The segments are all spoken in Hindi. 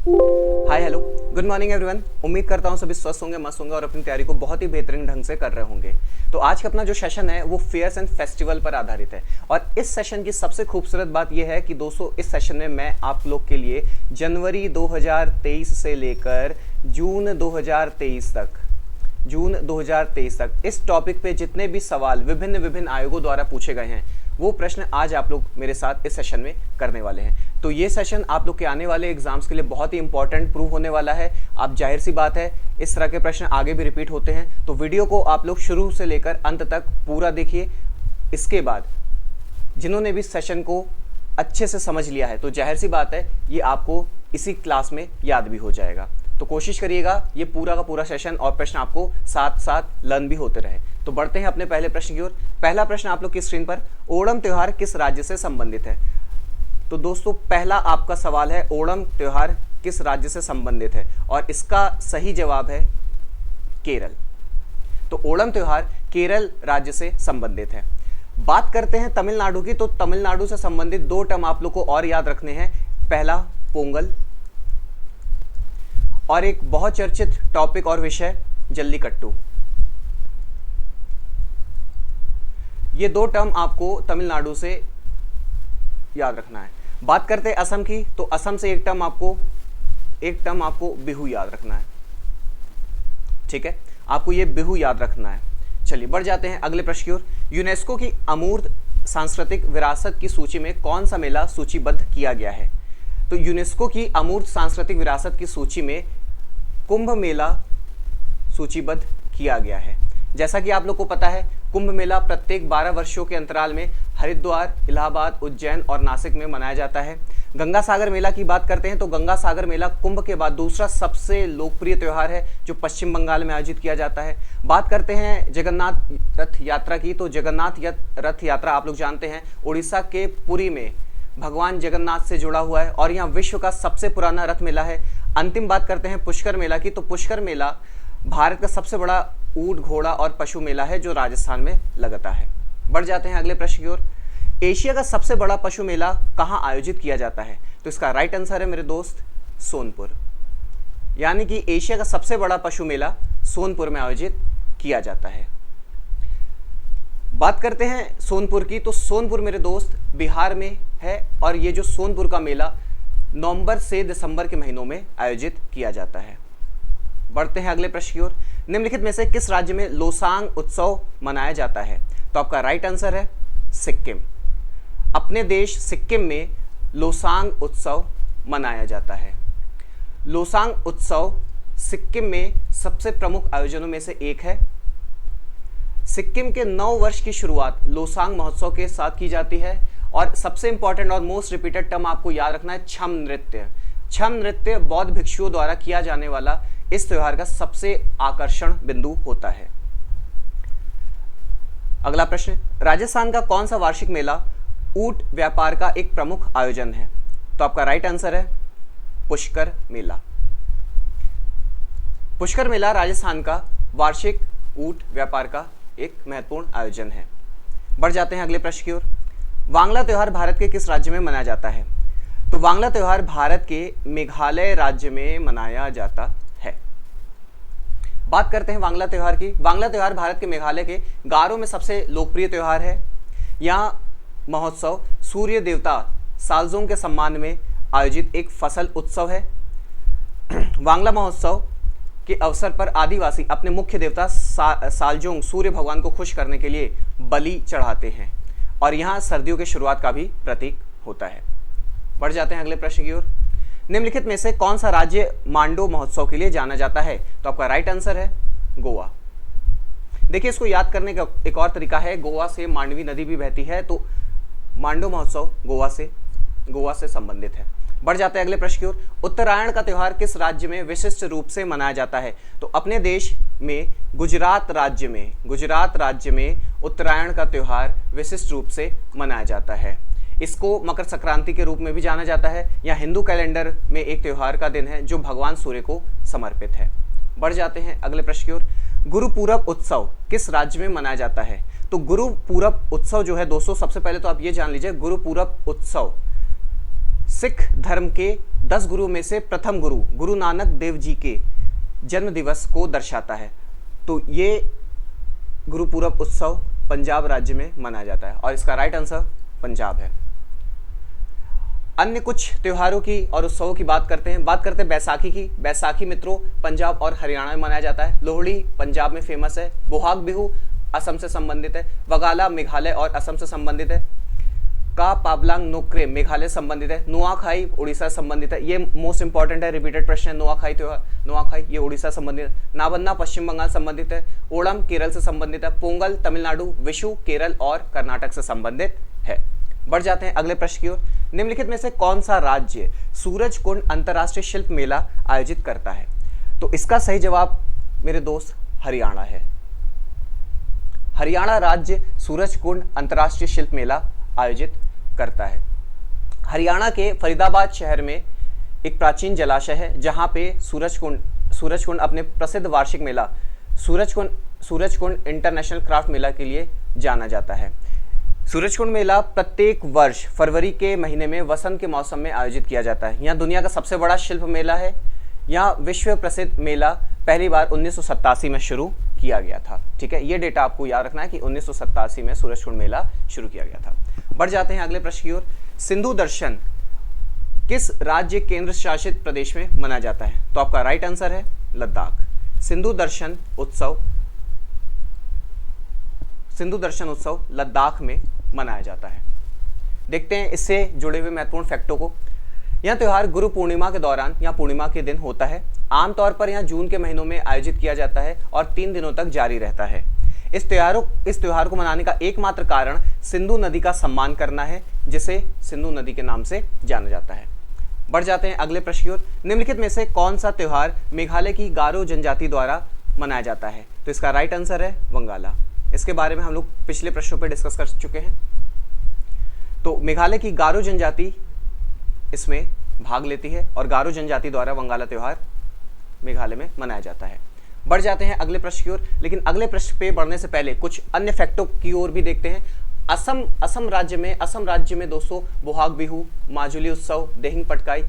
Hi hello good morning everyone. उम्मीद करता हूँ सभी स्वस्थ होंगे, मस्त होंगे और अपनी तैयारी को बहुत ही बेहतरीन ढंग से कर रहे होंगे। तो आज का अपना जो सेशन है वो फेयर्स एंड फेस्टिवल पर आधारित है और इस सेशन की सबसे खूबसूरत बात यह है कि दोस्तों इस सेशन में मैं आप लोग के लिए जनवरी 2023 से लेकर जून 2023 तक इस टॉपिक पे जितने भी सवाल विभिन्न आयोगों द्वारा पूछे गए हैं वो प्रश्न आज आप लोग मेरे साथ इस सेशन में करने वाले हैं। तो ये सेशन आप लोग के आने वाले एग्जाम्स के लिए बहुत ही इंपॉर्टेंट प्रूव होने वाला है। आप जाहिर सी बात है इस तरह के प्रश्न आगे भी रिपीट होते हैं, तो वीडियो को आप लोग शुरू से लेकर अंत तक पूरा देखिए। इसके बाद जिन्होंने भी सेशन को अच्छे से समझ लिया है तो जाहिर सी बात है ये आपको इसी क्लास में याद भी हो जाएगा। तो कोशिश करिएगा ये पूरा का पूरा सेशन और प्रश्न आपको साथ साथ लर्न भी होते रहे। तो बढ़ते हैं अपने पहले प्रश्न की ओर। पहला प्रश्न आप लोग की स्क्रीन पर, ओणम त्योहार किस राज्य से संबंधित है? तो दोस्तों पहला आपका सवाल है ओणम त्योहार किस राज्य से संबंधित है और इसका सही जवाब है केरल। तो ओणम त्योहार केरल राज्य से संबंधित है। बात करते हैं तमिलनाडु की, तो तमिलनाडु से संबंधित दो टर्म आप लोग को और याद रखने हैं। पहला पोंगल और एक बहुत चर्चित टॉपिक और विषय जल्लीकट्टू। ये दो टर्म आपको तमिलनाडु से याद रखना है। बात करते हैं असम की, तो असम से एक टर्म आपको बिहू याद रखना है। ठीक है, आपको ये बिहू याद रखना है। चलिए बढ़ जाते हैं अगले प्रश्न की ओर। यूनेस्को की अमूर्त सांस्कृतिक विरासत की सूची में कौन सा मेला सूचीबद्ध किया गया है? तो यूनेस्को की अमूर्त सांस्कृतिक विरासत की सूची में कुंभ मेला सूचीबद्ध किया गया है। जैसा कि आप लोग को पता है कुंभ मेला प्रत्येक 12 वर्षों के अंतराल में हरिद्वार, इलाहाबाद, उज्जैन और नासिक में मनाया जाता है। गंगा सागर मेला की बात करते हैं तो गंगा सागर मेला कुंभ के बाद दूसरा सबसे लोकप्रिय त्यौहार है जो पश्चिम बंगाल में आयोजित किया जाता है। बात करते हैं जगन्नाथ रथ यात्रा की, तो जगन्नाथ रथ यात्रा आप लोग जानते हैं उड़ीसा के पुरी में भगवान जगन्नाथ से जुड़ा हुआ है और यहाँ विश्व का सबसे पुराना रथ मेला है। अंतिम बात करते हैं पुष्कर मेला की, तो पुष्कर मेला भारत का सबसे बड़ा ऊंट, घोड़ा और पशु मेला है जो राजस्थान में लगता है। बढ़ जाते हैं अगले प्रश्न की ओर। एशिया का सबसे बड़ा पशु मेला कहाँ आयोजित किया जाता है? तो इसका राइट आंसर है मेरे दोस्त सोनपुर। यानी कि एशिया का सबसे बड़ा पशु मेला सोनपुर में आयोजित किया जाता है। बात करते हैं सोनपुर की, तो सोनपुर मेरे दोस्त बिहार में है और ये जो सोनपुर का मेला नवंबर से दिसंबर के महीनों में आयोजित किया जाता है। बढ़ते हैं अगले प्रश्न की ओर। निम्नलिखित में से किस राज्य में लोसांग उत्सव मनाया जाता है? तो आपका राइट आंसर है सिक्किम। अपने देश सिक्किम में लोसांग उत्सव मनाया जाता है। लोसांग उत्सव सिक्किम में सबसे प्रमुख आयोजनों में से एक है। सिक्किम के नव वर्ष की शुरुआत लोसांग महोत्सव के साथ की जाती है और सबसे इंपॉर्टेंट और मोस्ट रिपीटेड टर्म आपको याद रखना है छम नृत्य। छम नृत्य बौद्ध भिक्षुओं द्वारा किया जाने वाला इस त्योहार का सबसे आकर्षण बिंदु होता है। अगला प्रश्न, राजस्थान का कौन सा वार्षिक मेला ऊंट व्यापार का एक प्रमुख आयोजन है? तो आपका राइट आंसर है पुष्कर मेला। पुष्कर मेला राजस्थान का वार्षिक ऊंट व्यापार का एक महत्वपूर्ण आयोजन है। बढ़ जाते हैं अगले प्रश्न की ओर। वांगला त्योहार भारत के किस राज्य में मनाया जाता है? तो वांगला त्योहार भारत के मेघालय राज्य में मनाया जाता है। बात करते हैं वांगला त्योहार की। वांगला त्योहार भारत के मेघालय के गारो में सबसे लोकप्रिय त्योहार है। यहाँ महोत्सव सूर्य देवता सालजोंग के सम्मान में आयोजित एक फसल उत्सव है। वांगला महोत्सव के अवसर पर आदिवासी अपने मुख्य देवता सालजोंग सूर्य भगवान को खुश करने के लिए बलि चढ़ाते हैं और यहाँ सर्दियों की शुरुआत का भी प्रतीक होता है। बढ़ जाते हैं अगले प्रश्न की ओर। निम्नलिखित में से कौन सा राज्य मांडो महोत्सव के लिए जाना जाता है? तो आपका राइट आंसर है गोवा। देखिए इसको याद करने का एक और तरीका है, गोवा से मांडवी नदी भी बहती है, तो मांडो महोत्सव गोवा से संबंधित है। बढ़ जाते हैं अगले प्रश्न की ओर। उत्तरायण का त्योहार किस राज्य में विशिष्ट रूप से मनाया जाता है? तो अपने देश में गुजरात राज्य में उत्तरायण का त्योहार विशिष्ट रूप से मनाया जाता है। इसको मकर संक्रांति के रूप में भी जाना जाता है या हिंदू कैलेंडर में एक त्योहार का दिन है जो भगवान सूर्य को समर्पित है। बढ़ जाते हैं अगले प्रश्न की ओर। गुरु पूरब उत्सव किस राज्य में मनाया जाता है? तो गुरु पूरब उत्सव जो है दोस्तों, सबसे पहले तो आप ये जान लीजिए गुरु पूरब उत्सव सिख धर्म के 10 गुरु में से प्रथम गुरु गुरु नानक देव जी के जन्म दिवस को दर्शाता है। तो ये गुरुपूरब उत्सव पंजाब राज्य में मनाया जाता है और इसका राइट आंसर पंजाब है। अन्य कुछ त्योहारों की और उत्सवों की बात करते हैं बैसाखी की। बैसाखी मित्रों पंजाब और हरियाणा में मनाया जाता है। लोहड़ी पंजाब में फेमस है। बोहाग बिहू असम से संबंधित है। वगाला मेघालय और असम से संबंधित है। का पाबलांग नोक्रेम मेघालय संबंधित है। नुआखाई उड़ीसा संबंधित है। ये मोस्ट इंपॉर्टेंट है, रिपीटेड प्रश्न है। नुआखाई त्योहार, नुआखाई ये उड़ीसा संबंधित है। नाबन्ना पश्चिम बंगाल संबंधित है। ओणम केरल से संबंधित है। पोंगल तमिलनाडु, विशु केरल और कर्नाटक से संबंधित है। बढ़ जाते हैं अगले प्रश्न की ओर। निम्नलिखित में से कौन सा राज्य सूरज कुंड अंतरराष्ट्रीय शिल्प मेला आयोजित करता है? तो इसका सही जवाब मेरे दोस्त हरियाणा है। हरियाणा राज्य सूरज कुंड अंतरराष्ट्रीय शिल्प मेला आयोजित करता है। हरियाणा के फरीदाबाद शहर में एक प्राचीन जलाशय है जहां पे सूरज कुंड अपने प्रसिद्ध वार्षिक मेला सूरज कुंड इंटरनेशनल क्राफ्ट मेला के लिए जाना जाता है। सूरज कुंड मेला प्रत्येक वर्ष फरवरी के महीने में वसंत के मौसम में आयोजित किया जाता है। यहाँ दुनिया का सबसे बड़ा शिल्प मेला है। यहाँ विश्व प्रसिद्ध मेला पहली बार 1987 में शुरू किया गया था। ठीक है, ये डेटा आपको याद रखना है कि 1987 में सूरज कुंड मेला शुरू किया गया था। बढ़ जाते हैं अगले प्रश्न की ओर। सिंधु दर्शन किस राज्य केंद्र शासित प्रदेश में मनाया जाता है? तो आपका राइट आंसर है लद्दाख। सिंधु दर्शन उत्सव लद्दाख में मनाया जाता है। देखते हैं इससे जुड़े हुए महत्वपूर्ण फैक्टों को। यह त्योहार गुरु पूर्णिमा के दौरान या पूर्णिमा के दिन होता है। आमतौर पर यह जून के महीनों में आयोजित किया जाता है और 3 दिनों तक जारी रहता है। इस त्योहार को मनाने का एकमात्र कारण सिंधु नदी का सम्मान करना है, जिसे सिंधु नदी के नाम से जाना जाता है। बढ़ जाते हैं अगले प्रश्न की ओर। निम्नलिखित में से कौन सा त्योहार मेघालय की गारो जनजाति द्वारा मनाया जाता है? तो इसका राइट आंसर है वंगाला। इसके बारे में हम लोग पिछले प्रश्नों पर डिस्कस कर चुके हैं। तो मेघालय की गारो जनजाति इसमें भाग लेती है और गारो जनजाति द्वारा वंगाला त्योहार मेघालय में मनाया जाता है। बढ़ जाते हैं अगले प्रश्न की ओर, लेकिन अगले प्रश्न पे बढ़ने से पहले कुछ अन्य फैक्टों की ओर भी देखते हैं। असम राज्य में दोस्तों बोहाग बिहू, माजुली उत्सव, देहिंग पटकाई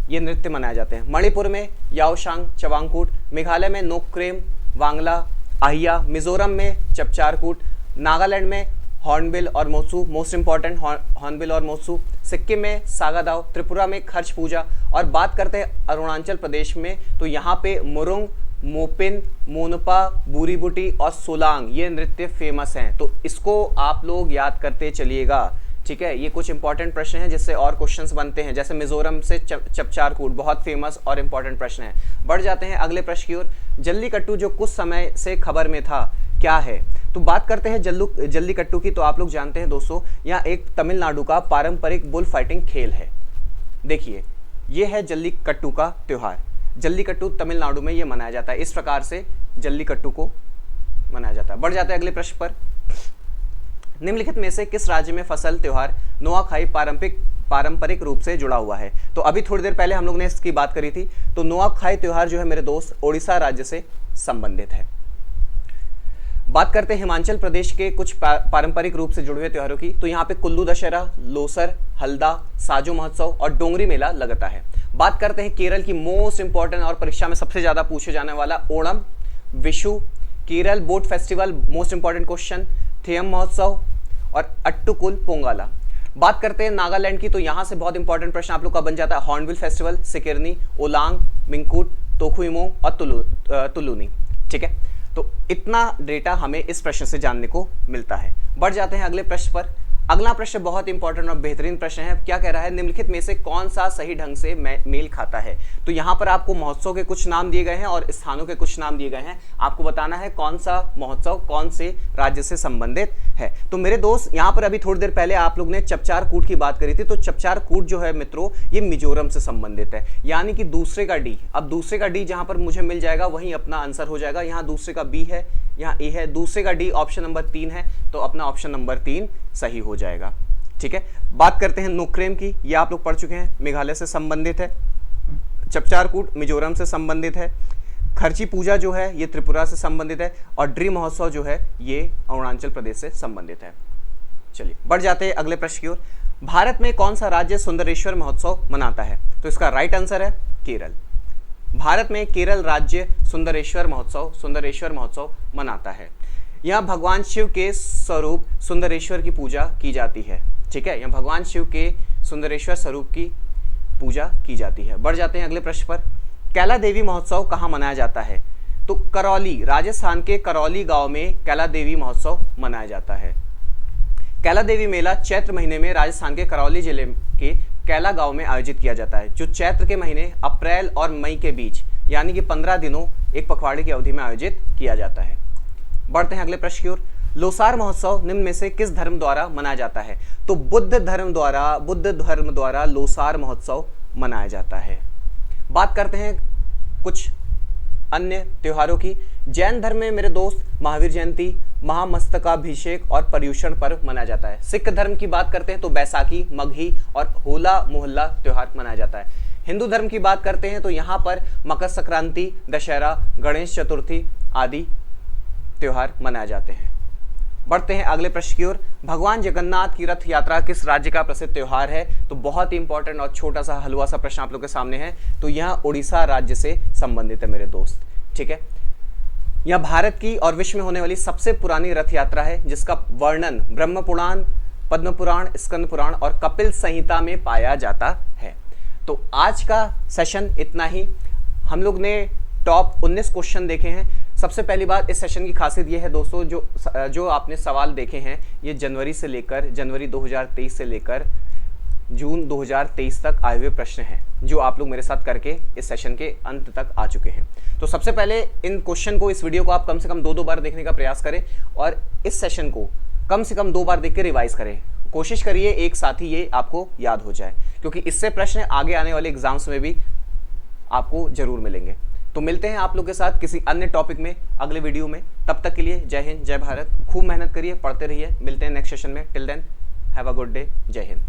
ये नृत्य मनाए जाते हैं। मणिपुर में याओशांग चवांगकूट, मेघालय में नोक्रेम, वांगला, आहिया, मिजोरम में चपचारकूट, नागालैंड में हॉर्नबिल और मोत्सू, मोस्ट इंपॉर्टेंट हॉर्नबिल और मोत्सू, सिक्किम में सागादाव, त्रिपुरा में खर्च पूजा। और बात करते हैं अरुणाचल प्रदेश में, तो यहाँ पे मुरुंग, मोपिन, मोनपा, बूरीबुटी और सोलांग ये नृत्य फेमस हैं। तो इसको आप लोग याद करते चलिएगा। ठीक है, ये कुछ इंपॉर्टेंट प्रश्न हैं जिससे और क्वेश्चंस बनते हैं। जैसे मिजोरम से चपचारकूट बहुत फेमस और इंपॉर्टेंट प्रश्न है। बढ़ जाते हैं अगले प्रश्न की ओर। जल्लीकट्टू जो कुछ समय से खबर में था क्या है? तो बात करते हैं जल्लीकट्टू की। तो आप लोग जानते हैं दोस्तों, यहाँ एक तमिलनाडु का पारंपरिक बुल फाइटिंग खेल है। देखिए, ये है जल्लीकट्टू का त्योहार। जल्लीकट्टू तमिलनाडु में ये मनाया जाता है। इस प्रकार से जल्लीकट्टू को मनाया जाता है। बढ़ जाते हैं अगले प्रश्न पर। निम्नलिखित में से किस राज्य में फसल त्योहार नुआखाई पारंपरिक रूप से जुड़ा हुआ है? तो अभी थोड़ी देर पहले हम लोग ने इसकी बात करी थी। तो नुआखाई त्योहार जो है मेरे दोस्त ओडिशा राज्य से संबंधित है। बात करते हैं हिमाचल प्रदेश के कुछ पारंपरिक रूप से जुड़े हुए त्योहारों की। तो यहाँ पे कुल्लू दशहरा, लोसर, हल्दा, साजो महोत्सव और डोंगरी मेला लगता है। बात करते हैं केरल की मोस्ट इंपॉर्टेंट और परीक्षा में सबसे ज्यादा पूछे जाने वाला Onam, Vishu, Kerala boat festival most important question, Theyyam महोत्सव और अट्टुकुल पोंगाला। बात करते हैं नागालैंड की। तो यहाँ से बहुत इंपॉर्टेंट प्रश्न आप लोग का बन जाता है हॉर्नबिल फेस्टिवल, सिकिरनी, ओलांग, मिंकूट, तोखुइमोंग और तुलुनी। ठीक है, तो इतना डेटा हमें इस प्रश्न से जानने को मिलता है। बढ़ जाते हैं अगले प्रश्न पर। अगला प्रश्न बहुत इंपॉर्टेंट और बेहतरीन प्रश्न है। क्या कह रहा है? निम्नलिखित में से कौन सा सही ढंग से मेल खाता है? तो यहाँ पर आपको महोत्सव के कुछ नाम दिए गए हैं और स्थानों के कुछ नाम दिए गए हैं। आपको बताना है कौन सा महोत्सव कौन से राज्य से संबंधित है। तो मेरे दोस्त, यहाँ पर अभी थोड़ी देर पहले आप लोग ने चपचारकूट की बात करी थी। तो चपचारकूट जो है मित्रों, ये मिजोरम से संबंधित है, यानी कि दूसरे का डी। अब दूसरे का डी जहां पर मुझे मिल जाएगा वहीं अपना आंसर हो जाएगा। यहाँ दूसरे का बी है, यहाँ ए है, दूसरे का डी ऑप्शन नंबर 3 है, तो अपना ऑप्शन नंबर 3 सही हो जाएगा। ठीक है, बात करते हैं नोक्रेम की। ये आप लोग पढ़ चुके हैं, मेघालय से संबंधित है। चपचारकूट मिजोरम से संबंधित है। खर्ची पूजा जो है ये त्रिपुरा से संबंधित है और ड्री महोत्सव जो है ये अरुणाचल प्रदेश से संबंधित है। चलिए बढ़ जाते हैं अगले प्रश्न की ओर। भारत में कौन सा राज्य सुंदरेश्वर महोत्सव मनाता है? तो इसका राइट आंसर है केरल। भारत में केरल राज्य सुंदरेश्वर महोत्सव मनाता है। यहाँ भगवान शिव के स्वरूप सुंदरेश्वर की पूजा की जाती है। ठीक है, यहाँ भगवान शिव के सुंदरेश्वर स्वरूप की पूजा की जाती है। बढ़ जाते हैं अगले प्रश्न पर। कैला देवी महोत्सव कहाँ मनाया जाता है? तो करौली, राजस्थान के करौली गांव में कैला देवी महोत्सव मनाया जाता है। कैला देवी मेला चैत्र महीने में राजस्थान के करौली जिले के कैला गांव में आयोजित किया जाता है, जो चैत्र के महीने अप्रैल और मई के बीच यानी कि 15 दिनों एक पखवाड़े की अवधि में आयोजित किया जाता है। बढ़ते हैं अगले प्रश्न की ओर। लोसार महोत्सव निम्न में से किस धर्म द्वारा मनाया जाता है? तो बुद्ध धर्म द्वारा लोसार महोत्सव मनाया जाता है। बात करते हैं कुछ अन्य त्योहारों की। जैन धर्म में मेरे दोस्त महावीर जयंती, महामस्तकाभिषेक और पर्युषण पर्व मनाया जाता है। सिख धर्म की बात करते हैं तो बैसाखी, मगही और होला मोहल्ला त्योहार मनाया जाता है। हिंदू धर्म की बात करते हैं तो यहाँ पर मकर संक्रांति, दशहरा, गणेश चतुर्थी आदि त्योहार मनाए जाते हैं। बढ़ते हैं अगले प्रश्न की ओर। भगवान जगन्नाथ की रथ यात्रा किस राज्य का प्रसिद्ध त्योहार है? तो बहुत ही इंपॉर्टेंट और छोटा सा हलवा सा प्रश्न आप लोग के सामने है। तो यह उड़ीसा राज्य से संबंधित है मेरे दोस्त। ठीक है, यह भारत की और विश्व में होने वाली सबसे पुरानी रथ यात्रा है, जिसका वर्णन ब्रह्म पुराण, पद्म पुराण, स्कंद पुराण और कपिल संहिता में पाया जाता है। तो आज का सेशन इतना ही। हम लोग ने टॉप 19 क्वेश्चन देखे हैं। सबसे पहली बात, इस सेशन की खासियत यह है दोस्तों, जो आपने सवाल देखे हैं ये जनवरी 2023 से लेकर जून 2023 तक आए हुए प्रश्न हैं, जो आप लोग मेरे साथ करके इस सेशन के अंत तक आ चुके हैं। तो सबसे पहले इन क्वेश्चन को, इस वीडियो को आप कम से कम 2 बार देखने का प्रयास करें और इस सेशन को कम से कम 2 बार देख के रिवाइज करें। कोशिश करिए एक साथ ही ये आपको याद हो जाए, क्योंकि इससे प्रश्न आगे आने वाले एग्जाम्स में भी आपको जरूर मिलेंगे। तो मिलते हैं आप लोग के साथ किसी अन्य टॉपिक में अगले वीडियो में। तब तक के लिए जय हिंद, जय भारत। खूब मेहनत करिए, पढ़ते रहिए। मिलते हैं नेक्स्ट सेशन में। Till then have a good day. जय हिंद।